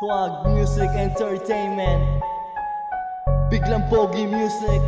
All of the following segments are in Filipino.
Swag Music Entertainment, Biglang Pogi Music.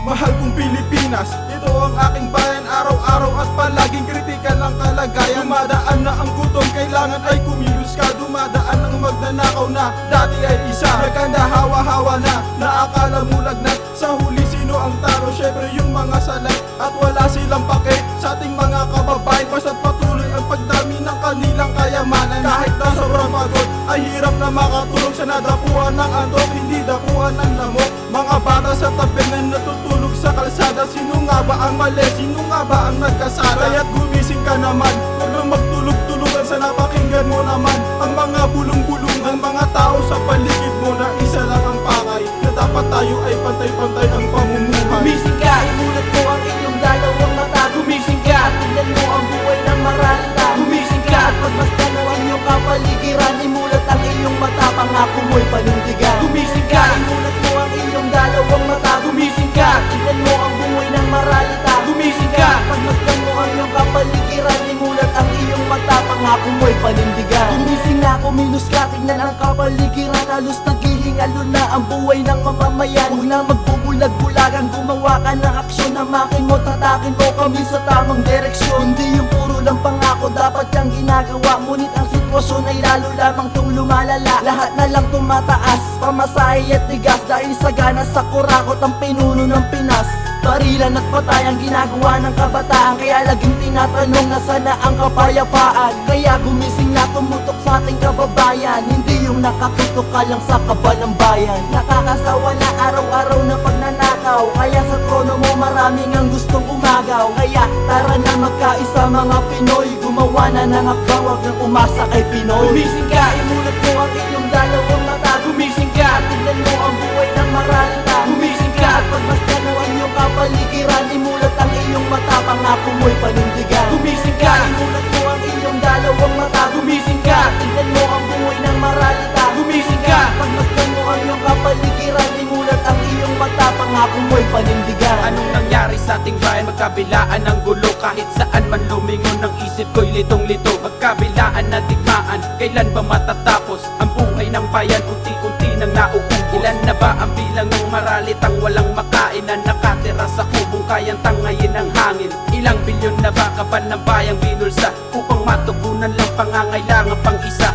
Mahal kong Pilipinas, ito ang aking bayan. Araw-araw at palaging kritikal ang kalagayan. Dumadaan na ang gutom, kailangan ay kumilos ka. Dumadaan ang magnanakaw na dati ay isa. Nagkanda hawa-hawa na, naakala mo lagnat. Sa huli sino ang taro? Syempre yung mga salat. At wala silang pake sa ating mga kababayan. Basta't patuloy ang pagdami ng kanilang kayamanan. Kahit na sobrang pagod, ay hirap na makatulog. Sa nadapuan ng antok, hindi dapuan ng lamok. Mga bata sa tabi na natutulog sa kalsada. Sino nga ba ang mali? Sino nga ba ang nagkasala? Kaya't gumising ka naman, huwag lang magtulog-tulugan. Sana pakinggan mo naman ang mga bulong-bulungan. Mga tao sa paligid mo na isa lang ang pakay, na dapat tayo ay pantay-pantay ang pamumuhay. Gumising ka, imulat mo ang iyong dalawang mata. Gumising ka, tingnan mo ang buhay ng maralita. Gumising ka, at pagmasdan mo ang iyong kapaligiran. Imulat ang iyong mata, pangako mo'y panindigan. Gumising ka, imulat mo ang iyong dalawang mata. Gumising ka, tingnan mo ang buhay ng maralita. Gumising ka, pagmasdan mo ang iyong kapaligiran. Imulat ang iyong mata, pangako mo'y panindigan. Gumising na, kumilos ka, tingnan ang kapaligiran. Halos naghihingalo na ang buhay ng mamamayan. Huwag na magbubulag-bulagan, gumawa ka ng aksyon. Hamakin mo, tatakin mo kami sa tamang direksyon. Hindi yung puro lang pangako, dapat kang ginagawa. Ngunit ang sitwasyon ay lalo lamang tong lumalala. Lahat na lang tumataas, pamasahe at tigas. Dahil sa ganas sa kurakot ang pinuno ng Pinas. Barilan at patay ang ginagawa ng kabataan. Kaya laging tinatanong nasaan na ang kapayapaan. Kaya gumising na, tumutok sa ating kababayan. Hindi yung nakatutok ka lang sa kaba ng bayan. Nakakasawa na araw-araw na pagnanakaw. Kaya sa trono mo maraming ang gustong umagaw. Kaya tara na magkaisa mga Pinoy. Gumawa na ng hakbang, wag nang umasa kay Pinoy. Gumising ka, imulat mo ang iyong dalawang mata. Gumising ka, tignan mo ang buhay ng maralita. Gumising ka, at pagmasdan mo ang iyong kapaligiran. Imulat ang iyong mata, pangako mo'y panindigan. Gumising ka, imulat mo ang iyong dalawang mata. Gumising ka, tignan mo ang buhay ng maralita. Gumising ka, pagmasdan mo ang iyong kapaligiran. Imulat ang iyong mata, pangako mo'y panindigan. Anong nangyari sa ating bayan? Magkabilaan ng gulo. Kahit saan man lumingon ng isip ko'y litong-lito. Magkabilaan na digmaan, kailan ba matatapos? Ang buhay ng bayan unti-unti nang nauubos. Ilan na ba ang bilang ng maralitang walang makain na nakatira sa kubong kayang tangayin ng hangin? Ilang bilyon na ba kaban ng bayang binulsa upang matugunan lang pangangailangan pang isa?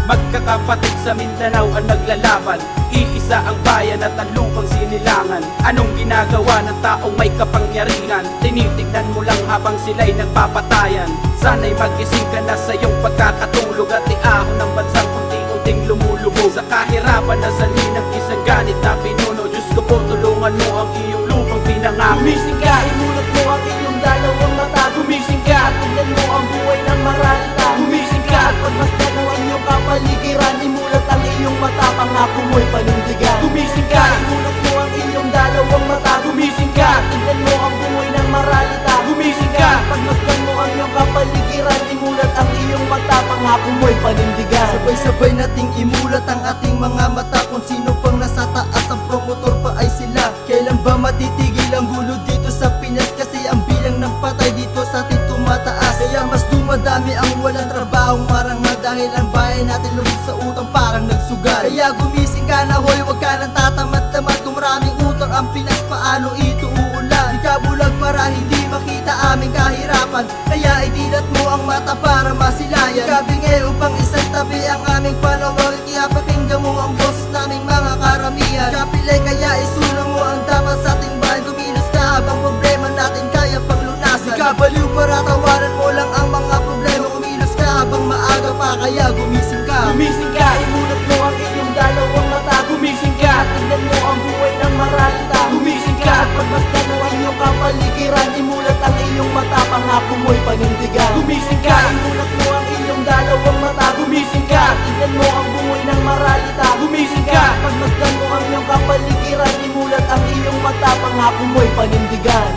Magkakapatid sa Mindanao ang naglalaban. Iisa ang bayan at ang lupang sinilangan. Anong ginagawa ng taong may kapangyarihan? Tinitignan mo lang habang sila'y nagpapatayan. Sana'y magising ka na sa iyong pagkakatulog at iahon ng bansang unti-unting lumulubog sa kahirapan na sanhi ng isang ganit na pinuno. Diyos ko po, tulungan mo ang iyong lupang pinangako. Gumising ka, imulat mo ang iyong dalawang mata. Gumising ka, tingnan mo ang buhay ng maralita. Gumising ka, at pagmasdan mo ang iyong kapaligiran. Imulat ang iyong mata, pangako mo'y panindigan. Gumising ka, imulat mo ang iyong dalawang mata. Gumising ka, tingnan mo ang buhay ng maralita. Gumising ka, pagmasdan mo ang iyong kapaligiran. Imulat ang iyong mata, pangako mo'y panindigan. Sabay-sabay nating imulat ang ating mga mata. Kung sino pang nasa taas, ang promotor pa ay sila. Kailan ba matitigil ang gulo dito sa Pinas? Kasi ang bilang ng patay dito sa atin tumataas. Kaya mas dumadami ang walang trabaho. Marangha dahil ang bayan natin lubog sa utang parang nagsugal. Kaya gumising ka na hoy, wag ka nang tatamad-tamad. Kung maraming utang ang Pinas, paano ito uulan? Di ka bulag para hindi makita aming kahirapan. Kaya idilat mo ang mata para masilayan. Kabingay upang isang tabi ang aming panawagan. Kaya pakinggan mo ang boses naming mga karamihan. Kapilay kaya isulong mo ang dapat sa ating bayan. Kumilos ka habang problema natin kaya panglunasan. Di ka baliw para tawanan mo lang ang mga problema. Kumilos ka habang maaga pa kaya gumising ka. Gumising ka, imulat mo ang iyong dalawang mata. Gumising ka, tingnan mo ang buhay ng maralita. Gumising ka, at pagmasdan mo ang iyong kapaligiran. Imulat ang iyong mata, pangako mo'y panindigan. Gumising ka, imulat mo ang iyong dalawang mata. Gumising ka, tingnan mo ang buhay ng maralita. Gumising ka, pagmasdan mo ang iyong kapaligiran. Imulat ang iyong mata, pangako mo'y panindigan.